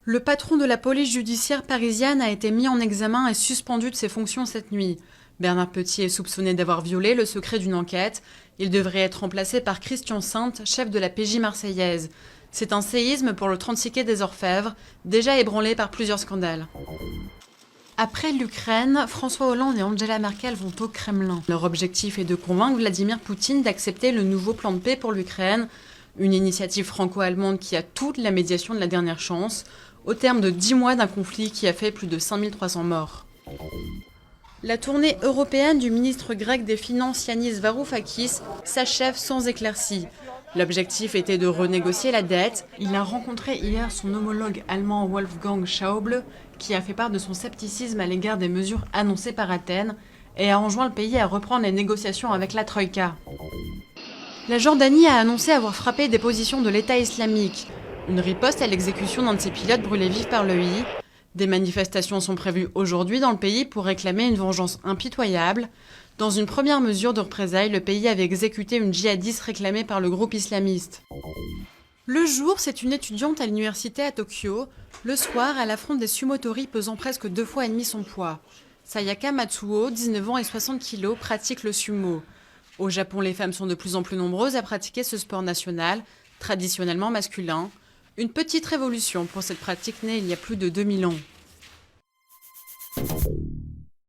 Le patron de la police judiciaire parisienne a été mis en examen et suspendu de ses fonctions cette nuit. Bernard Petit est soupçonné d'avoir violé le secret d'une enquête. Il devrait être remplacé par Christian Sainte, chef de la PJ marseillaise. C'est un séisme pour le 36 quai des Orfèvres, déjà ébranlé par plusieurs scandales. Après l'Ukraine, François Hollande et Angela Merkel vont au Kremlin. Leur objectif est de convaincre Vladimir Poutine d'accepter le nouveau plan de paix pour l'Ukraine, une initiative franco-allemande qui a toute la médiation de la dernière chance, au terme de 10 mois d'un conflit qui a fait plus de 5300 morts. La tournée européenne du ministre grec des Finances Yanis Varoufakis s'achève sans éclaircie. L'objectif était de renégocier la dette. Il a rencontré hier son homologue allemand Wolfgang Schäuble, qui a fait part de son scepticisme à l'égard des mesures annoncées par Athènes et a enjoint le pays à reprendre les négociations avec la Troïka. La Jordanie a annoncé avoir frappé des positions de l'État islamique. Une riposte à l'exécution d'un de ses pilotes brûlé vif par l'EI. Des manifestations sont prévues aujourd'hui dans le pays pour réclamer une vengeance impitoyable. Dans une première mesure de représailles, le pays avait exécuté une djihadiste réclamée par le groupe islamiste. Le jour, c'est une étudiante à l'université à Tokyo. Le soir, elle affronte des sumotori pesant presque 2,5 fois son poids. Sayaka Matsuo, 19 ans et 60 kg, pratique le sumo. Au Japon, les femmes sont de plus en plus nombreuses à pratiquer ce sport national, traditionnellement masculin. Une petite révolution pour cette pratique née il y a plus de 2000 ans.